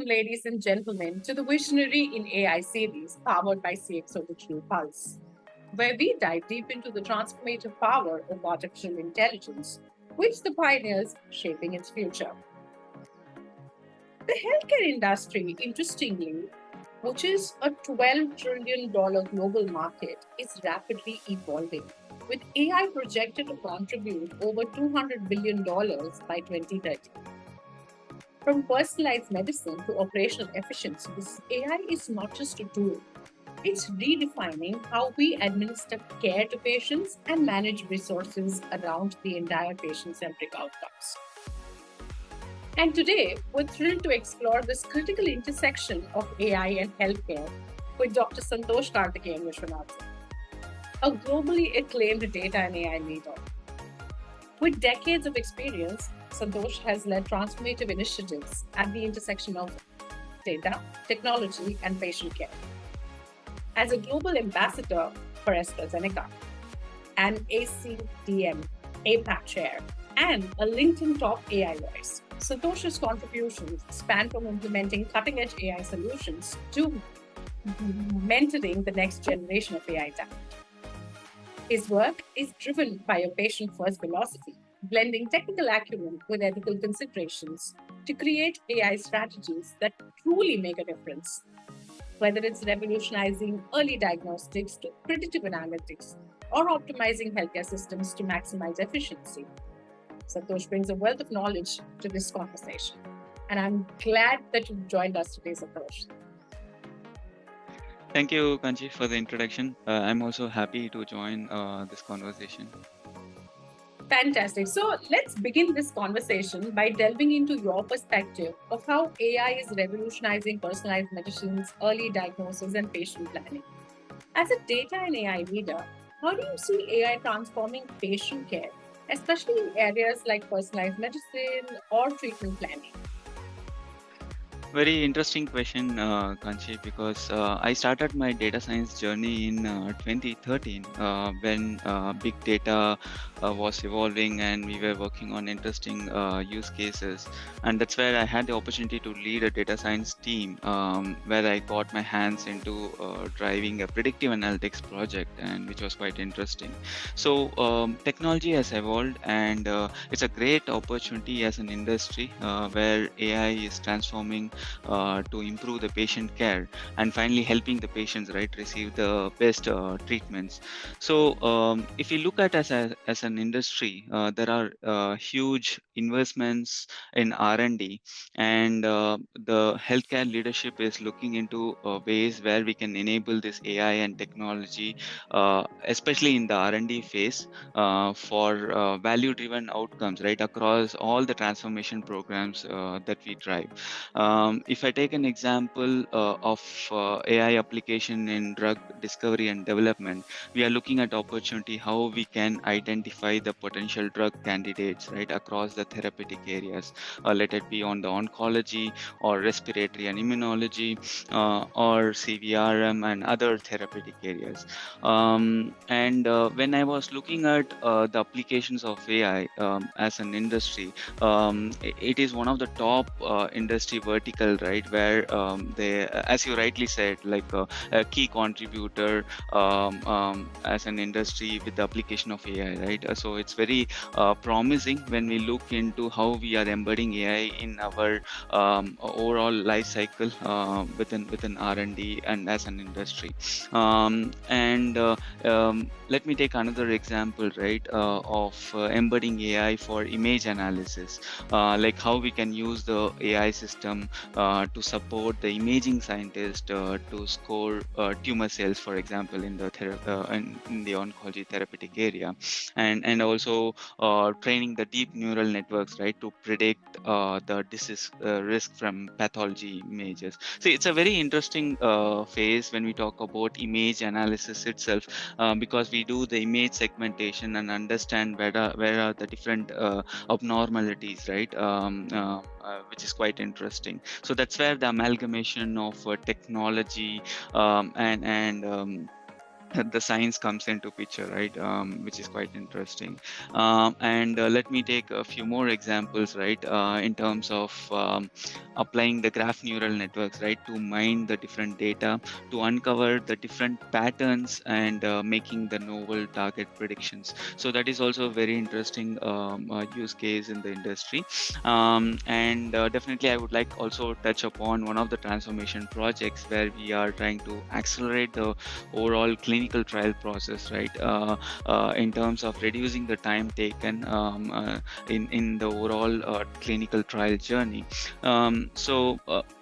welcome, ladies and gentlemen, to the Visionary in AI series powered by CXO Digital Pulse, where we dive deep into the transformative power of artificial intelligence, which the pioneers shaping its future. The healthcare industry, interestingly, which is a $12 trillion global market, is rapidly evolving, with AI projected to contribute over $200 billion by 2030. From personalized medicine to operational efficiency, this AI is not just a tool, it's redefining how we administer care to patients and manage resources around the entire patient centric outcomes. And today, we're thrilled to explore this critical intersection of AI and healthcare with Dr. Santosh Karthikeyan Viswanathan, a globally acclaimed data and AI leader. With decades of experience, Santosh has led transformative initiatives at the intersection of data, technology, and patient care. As a global ambassador for AstraZeneca, an ACDM APAC chair, and a LinkedIn top AI voice, Santosh's contributions span from implementing cutting edge AI solutions to mentoring the next generation of AI talent. His work is driven by a patient first philosophy, blending technical acumen with ethical considerations to create AI strategies that truly make a difference. Whether it's revolutionizing early diagnostics to predictive analytics or optimizing healthcare systems to maximize efficiency, Santosh brings a wealth of knowledge to this conversation. And I'm glad that you've joined us today, Santosh. Thank you, Kanchi, for the introduction. I'm also happy to join this conversation. Fantastic. So let's begin this conversation by delving into your perspective of how AI is revolutionizing personalized medicines, early diagnosis, and patient planning. As a data and AI leader, how do you see AI transforming patient care, especially in areas like personalized medicine or treatment planning? Very interesting question, Kanchi, because I started my data science journey in 2013 when big data was evolving and we were working on interesting use cases. And that's where I had the opportunity to lead a data science team where I got my hands into driving a predictive analytics project, and which was quite interesting. So technology has evolved, and it's a great opportunity as an industry where AI is transforming to improve the patient care and finally helping the patients receive the best treatments. So if you look at as an industry, there are huge investments in R&D, and the healthcare leadership is looking into ways where we can enable this AI and technology, especially in the R&D phase, for value driven outcomes across all the transformation programs that we drive. If I take an example of AI application in drug discovery and development, we are looking at opportunity how we can identify the potential drug candidates across the therapeutic areas, let it be on the oncology or respiratory and immunology, or CVRM and other therapeutic areas. And when I was looking at the applications of AI as an industry, it is one of the top industry vertical, where they, as you rightly said, like a key contributor as an industry with the application of AI, So it's very promising when we look into how we are embedding AI in our overall life cycle within R&D and as an industry. And let me take another example, of embedding AI for image analysis, like how we can use the AI system to support the imaging scientist to score tumor cells, for example, in the oncology therapeutic area, and also training the deep neural networks, to predict the disease risk from pathology images. So it's a very interesting phase when we talk about image analysis itself, because we do the image segmentation and understand where are the different abnormalities, which is quite interesting. So that's where the amalgamation of technology and the science comes into picture, right? Which is quite interesting. And let me take a few more examples, right? In terms of applying the graph neural networks, right, to mine the different data, to uncover the different patterns, and making the novel target predictions. So that is also a very interesting use case in the industry. And definitely, I would like also touch upon one of the transformation projects where we are trying to accelerate the overall clinical trial process, right? In terms of reducing the time taken in the overall clinical trial journey.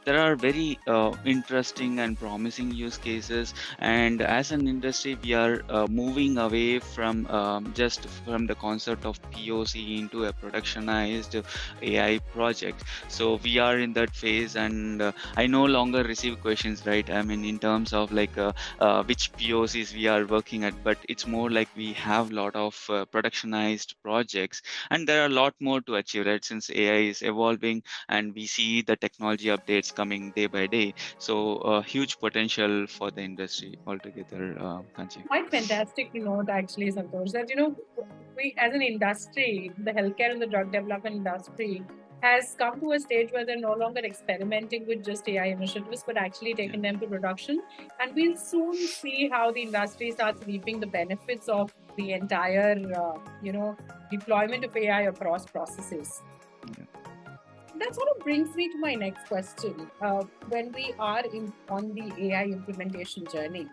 There are very interesting and promising use cases, and as an industry, we are moving away from just from the concept of POC into a productionized AI project. So we are in that phase, and I no longer receive questions, right? I mean, in terms of like which POCs we are working at, but it's more like we have a lot of productionized projects, and there are a lot more to achieve, right? Since AI is evolving and we see the technology updates coming day by day, so huge potential for the industry altogether, Kanchi. Quite fantastic to note, actually, Santosh, that, we as an industry, the healthcare and the drug development industry has come to a stage where they're no longer experimenting with just AI initiatives, but actually Yeah. taking them to production. And we'll soon see how the industry starts reaping the benefits of the entire, deployment of AI across processes. Yeah. That sort of brings me to my next question. When we are on the AI implementation journey,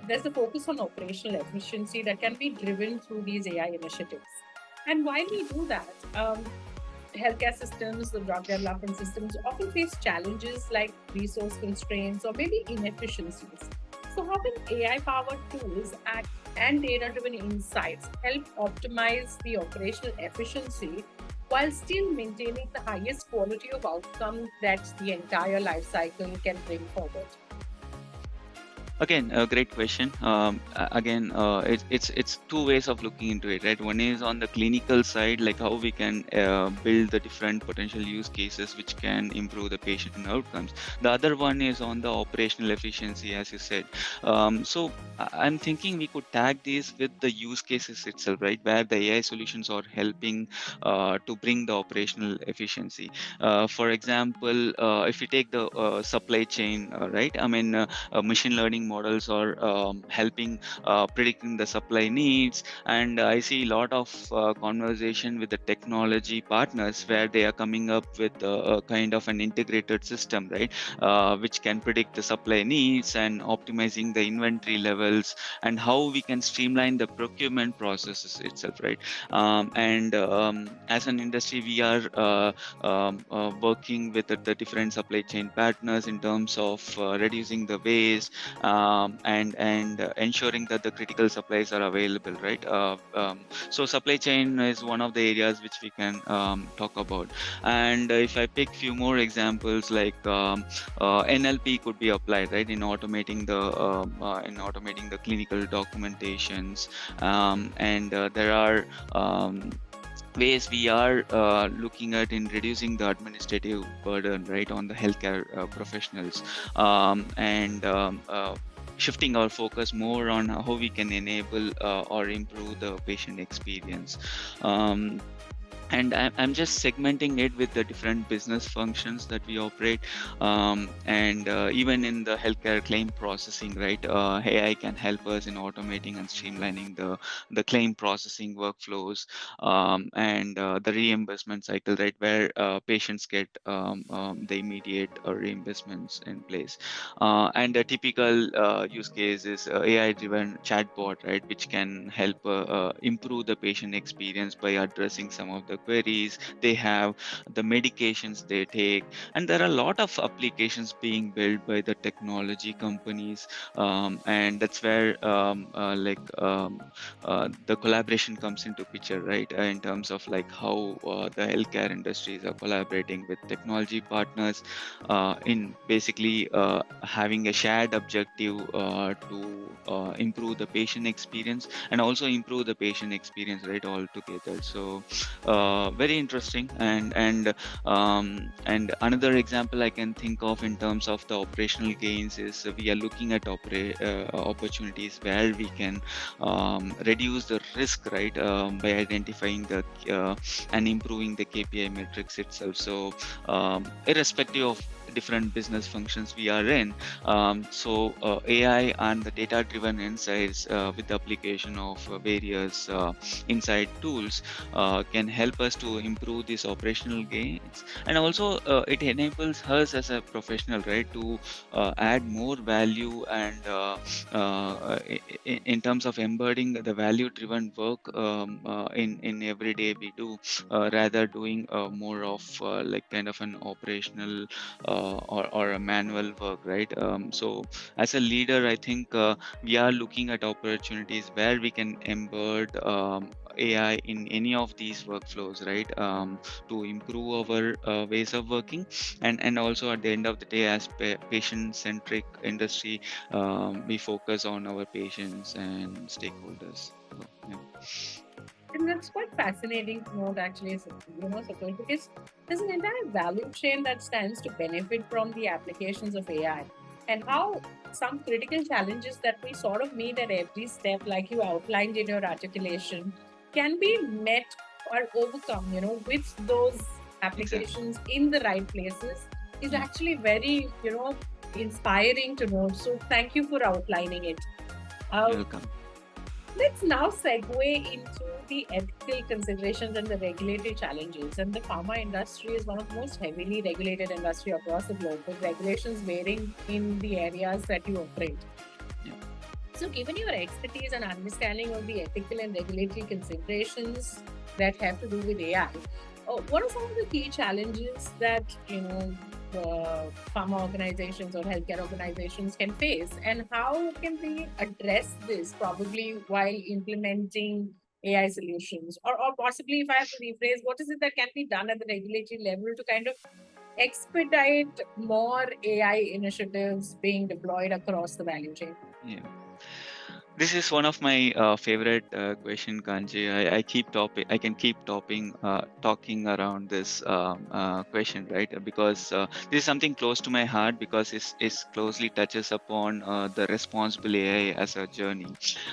there's a focus on operational efficiency that can be driven through these AI initiatives. And while we do that, healthcare systems, the drug development systems often face challenges like resource constraints or maybe inefficiencies. So, how can AI powered tools and data driven insights help optimize the operational efficiency while still maintaining the highest quality of outcome that the entire life cycle can bring forward? Again, a great question. Again, it's two ways of looking into it, right? One is on the clinical side, like how we can build the different potential use cases which can improve the patient outcomes. The other one is on the operational efficiency, as you said. I'm thinking we could tag these with the use cases itself, right? Where the AI solutions are helping to bring the operational efficiency. For example, if you take the supply chain, right? I mean, machine learning models are helping predicting the supply needs, and I see a lot of conversation with the technology partners where they are coming up with a kind of an integrated system, right, which can predict the supply needs and optimizing the inventory levels and how we can streamline the procurement processes itself, right? As an industry, we are working with the different supply chain partners in terms of reducing the waste, and ensuring that the critical supplies are available, right? So supply chain is one of the areas which we can talk about. And if I pick few more examples, like NLP could be applied, right, in automating the clinical documentations, and there are ways we are looking at in reducing the administrative burden, right, on the healthcare professionals, and shifting our focus more on how we can enable or improve the patient experience. And I'm just segmenting it with the different business functions that we operate, and even in the healthcare claim processing, right? AI can help us in automating and streamlining the claim processing workflows, and the reimbursement cycle, right, where patients get the immediate reimbursements in place. And a typical use case is AI-driven chatbot, right, which can help improve the patient experience by addressing some of the queries they have, the medications they take, and there are a lot of applications being built by the technology companies, and that's where the collaboration comes into picture, right? In terms of like how the healthcare industries are collaborating with technology partners in basically having a shared objective to improve the patient experience and also improve the patient experience, right, all together. So very interesting. And another example I can think of in terms of the operational gains is we are looking at opportunities where we can reduce the risk, right, by identifying the and improving the KPI metrics itself. So irrespective of different business functions we are in, AI and the data driven insights with the application of various insight tools can help us to improve these operational gains, and also it enables us as a professional, right, to add more value, and in terms of embedding the value driven work in every day we do, rather doing more of like kind of an operational or a manual work, right? So as a leader, I think we are looking at opportunities where we can embed AI in any of these workflows, right? To improve our ways of working, and also at the end of the day, as patient centric industry, we focus on our patients and stakeholders. So, yeah. And that's quite fascinating to note, actually, Santosh, because there's an entire value chain that stands to benefit from the applications of AI, and how some critical challenges that we sort of meet at every step, like you outlined in your articulation, can be met or overcome, with those Exactly. applications in the right places is Yeah. actually very, inspiring to know. So thank you for outlining it. Uh, You're welcome. Let's now segue into the ethical considerations and the regulatory challenges. And the pharma industry is one of the most heavily regulated industry across the globe, with regulations varying in the areas that you operate. Yeah. So, given your expertise and understanding of the ethical and regulatory considerations that have to do with AI, what are some of the key challenges that the pharma organizations or healthcare organizations can face, and how can they address this probably while implementing AI solutions, or possibly, if I have to rephrase, what is it that can be done at the regulatory level to kind of expedite more AI initiatives being deployed across the value chain? Yeah. This is one of my favorite question, Kanji. I can keep talking around this question, right? Because this is something close to my heart, because it closely touches upon the responsible AI as a journey.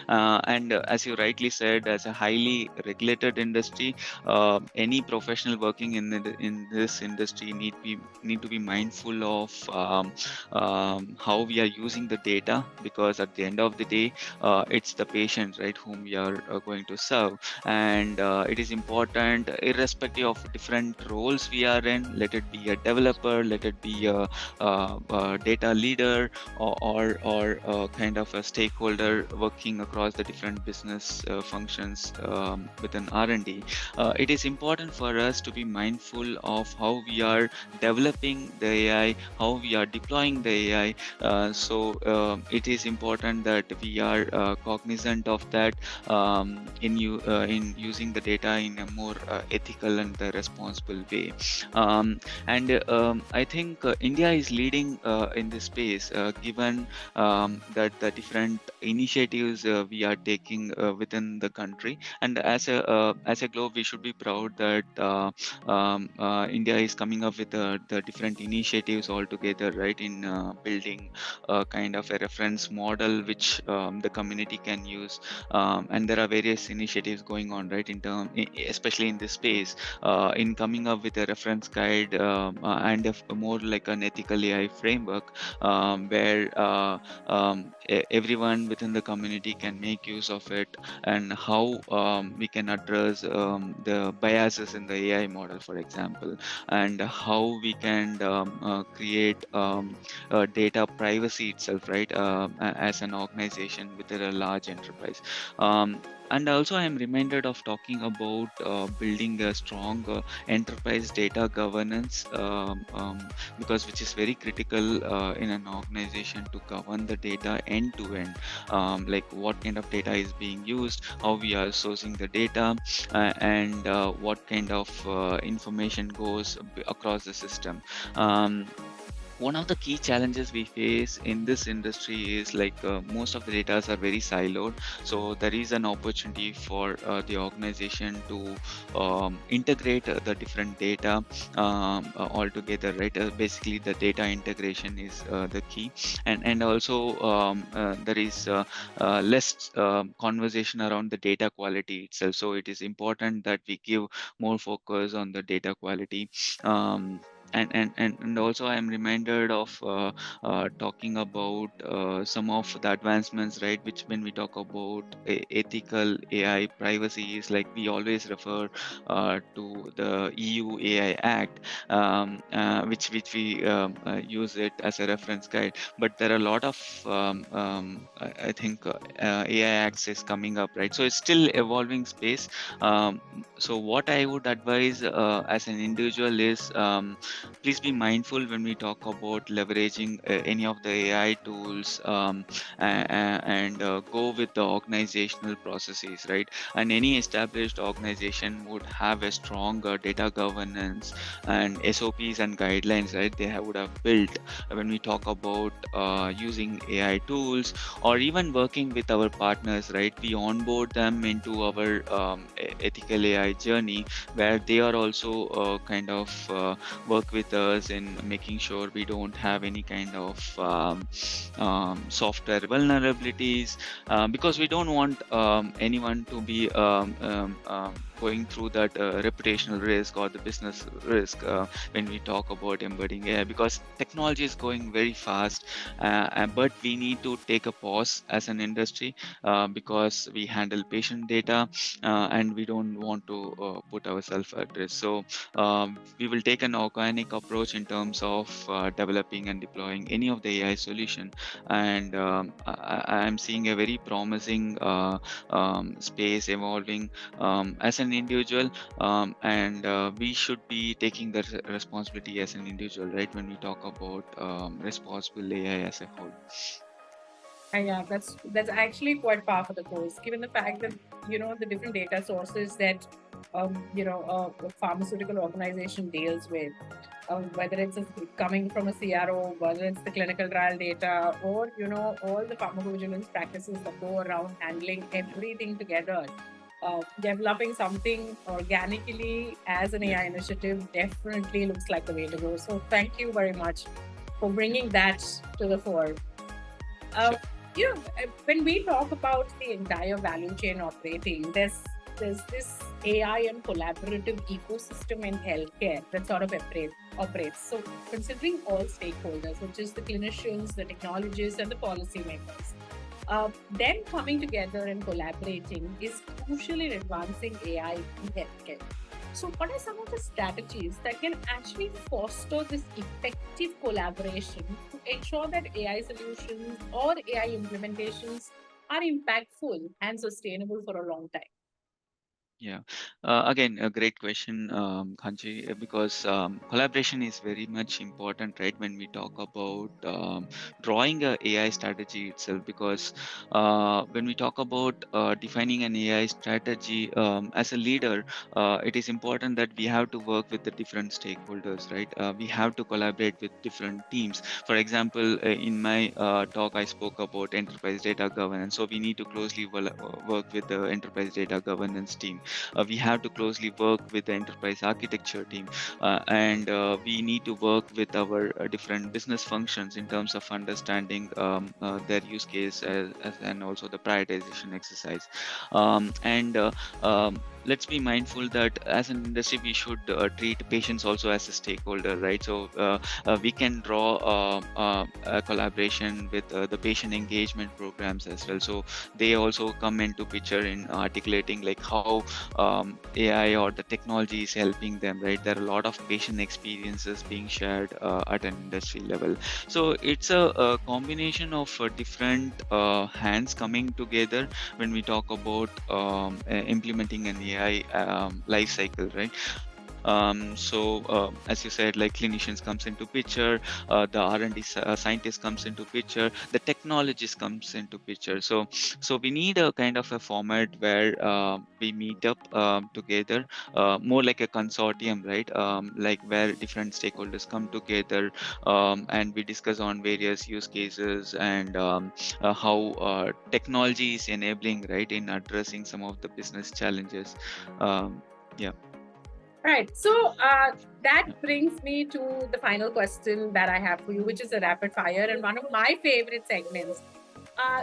And as you rightly said, as a highly regulated industry, any professional working in this industry need to be mindful of how we are using the data, because at the end of the day, it's the patient, right, whom we are going to serve. And it is important, irrespective of different roles we are in, let it be a developer, let it be a data leader, or kind of a stakeholder working across the different business functions within R&D. It is important for us to be mindful of how we are developing the AI, how we are deploying the AI. It is important that we are cognizant of that, in using the data in a more ethical and responsible way. I think India is leading in this space, given that the different initiatives we are taking within the country. And as a globe, we should be proud that India is coming up with the different initiatives altogether, right, in building kind of a reference model which the community can use. And there are various initiatives going on, right, especially in this space, in coming up with a reference guide, and more like an ethical AI framework, where everyone within the community can make use of it, and how we can address the biases in the AI model, for example, and how we can create data privacy itself, right, as an organization within a large enterprise. And also, I am reminded of talking about building a strong enterprise data governance, because which is very critical in an organization to govern the data end to end, like what kind of data is being used, how we are sourcing the data, and what kind of information goes across the system. one of the key challenges we face in this industry is like most of the data are very siloed. So there is an opportunity for the organization to integrate the different data all together, right? Basically the data integration is the key. And also there is less conversation around the data quality itself. So it is important that we give more focus on the data quality. And also I'm reminded of talking about some of the advancements, right? Which when we talk about ethical AI privacy is like we always refer to the EU AI Act, which we use it as a reference guide. But there are a lot of I think AI acts is coming up, right? So it's still evolving space. So what I would advise as an individual is please be mindful when we talk about leveraging any of the AI tools, and go with the organizational processes, right? And any established organization would have a strong data governance and SOPs and guidelines, right? Would have built when we talk about using AI tools or even working with our partners, right? We onboard them into our ethical AI journey where they are also kind of work with us in making sure we don't have any kind of software vulnerabilities, because we don't want anyone to be going through that reputational risk or the business risk when we talk about embedding AI, because technology is going very fast, but we need to take a pause as an industry because we handle patient data and we don't want to put ourselves at risk. So we will take an organic approach in terms of developing and deploying any of the AI solution. And I'm seeing a very promising space evolving as an individual, and we should be taking the responsibility as an individual, right? When we talk about responsible AI as a whole. And yeah, that's actually quite par for the course, given the fact that the different data sources that a pharmaceutical organization deals with, whether it's coming from a CRO, whether it's the clinical trial data, or all the pharmacovigilance practices that go around handling everything together. Developing something organically as an Yeah, AI initiative definitely looks like the way to go. So thank you very much for bringing that to the fore. Uh, sure. when we talk about the entire value chain operating, there's this AI and collaborative ecosystem in healthcare that sort of operates. So considering all stakeholders, which is the clinicians, the technologists, and the policymakers, them coming together and collaborating is crucial in advancing AI in healthcare. So, what are some of the strategies that can actually foster this effective collaboration to ensure that AI solutions or AI implementations are impactful and sustainable for a long time? Yeah. Again, a great question, Khanji, because collaboration is very much important, right? When we talk about drawing a AI strategy itself, because when we talk about defining an AI strategy as a leader, it is important that we have to work with the different stakeholders, right? We have to collaborate with different teams. For example, in my talk, I spoke about enterprise data governance. So we need to closely work with the enterprise data governance team. We have to closely work with the enterprise architecture team, and we need to work with our different business functions in terms of understanding their use case and also the prioritization exercise. And let's be mindful that as an industry we should treat patients also as a stakeholder, right? So we can draw a collaboration with the patient engagement programs as well. So they also come into picture in articulating like how AI or the technology is helping them, right? There are a lot of patient experiences being shared at an industry level. So it's a combination of different hands coming together when we talk about implementing an AI life cycle, right? As you said, like clinicians comes into picture, the R&D scientist comes into picture, the technologist comes into picture. So we need a kind of a format where we meet up together, more like a consortium, right? Like where different stakeholders come together, and we discuss on various use cases and how technology is enabling, right, in addressing some of the business challenges. Yeah. Right. So that brings me to the final question that I have for you, which is a rapid fire and one of my favorite segments.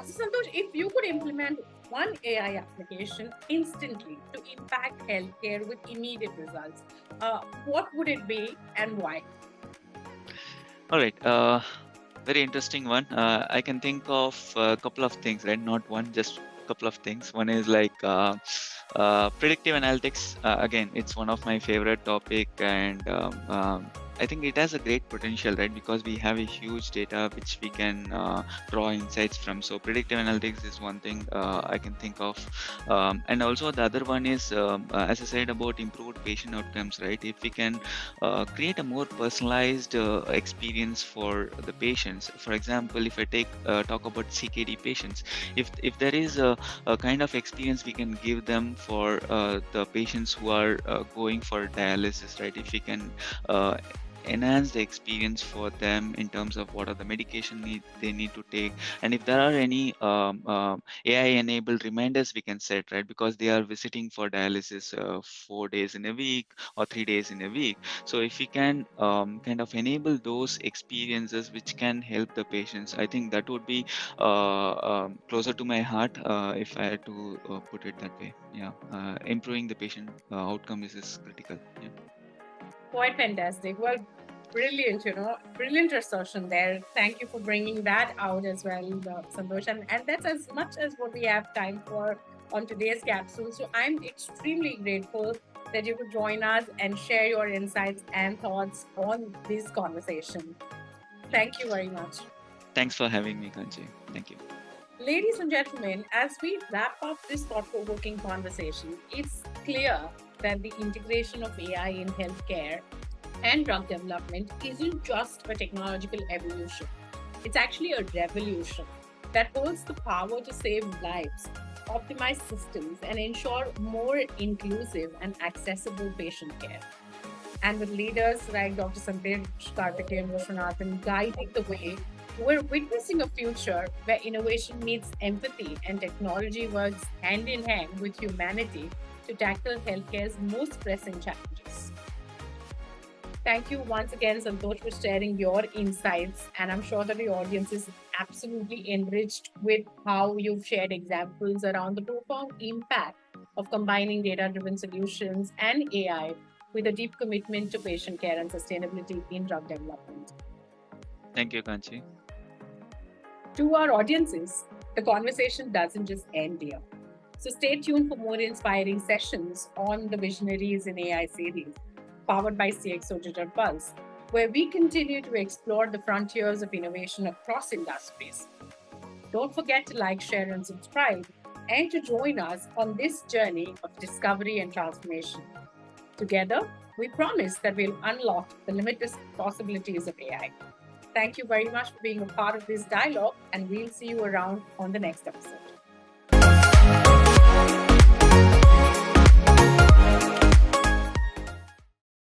So, Santosh, if you could implement one AI application instantly to impact healthcare with immediate results, what would it be and why? All right. Very interesting one. I can think of a couple of things, right? Not one, just a couple of things. One is like predictive analytics. Again, it's one of my favorite topic, and I think it has a great potential, right? Because we have a huge data which we can draw insights from. So predictive analytics is one thing I can think of, and also the other one is, as I said, about improved patient outcomes, right? If we can create a more personalized experience for the patients. For example, if I talk about CKD patients, if there is a kind of experience we can give them for the patients who are going for dialysis, right? If we can uh, enhance the experience for them in terms of what are the they need to take, and if there are any AI enabled reminders we can set, right? Because they are visiting for dialysis 4 days in a week or 3 days in a week. So if we can kind of enable those experiences which can help the patients, I think that would be closer to my heart, if I had to put it that way. Yeah, improving the patient outcome is critical. Yeah. Quite fantastic. Well, brilliant, brilliant assertion there. Thank you for bringing that out as well, Santosh. And that's as much as what we have time for on today's capsule. So I'm extremely grateful that you could join us and share your insights and thoughts on this conversation. Yeah. Thank you very much. Thanks for having me, Kanchi. Thank you. Ladies and gentlemen, as we wrap up this thought provoking conversation, it's clear that the integration of AI in healthcare and drug development isn't just a technological evolution. It's actually a revolution that holds the power to save lives, optimize systems, and ensure more inclusive and accessible patient care. And with leaders like Dr. Santosh Karthikeyan Viswanathan guiding the way, we're witnessing a future where innovation meets empathy and technology works hand in hand with humanity to tackle healthcare's most pressing challenges. Thank you once again, Santosh, for sharing your insights. And I'm sure that the audience is absolutely enriched with how you've shared examples around the profound impact of combining data driven solutions and AI with a deep commitment to patient care and sustainability in drug development. Thank you, Kanchi. To our audiences, the conversation doesn't just end here. So stay tuned for more inspiring sessions on the Visionaries in AI series, powered by CXO Digital Pulse, where we continue to explore the frontiers of innovation across industries. Don't forget to like, share, and subscribe, and to join us on this journey of discovery and transformation. Together, we promise that we'll unlock the limitless possibilities of AI. Thank you very much for being a part of this dialogue, and we'll see you around on the next episode.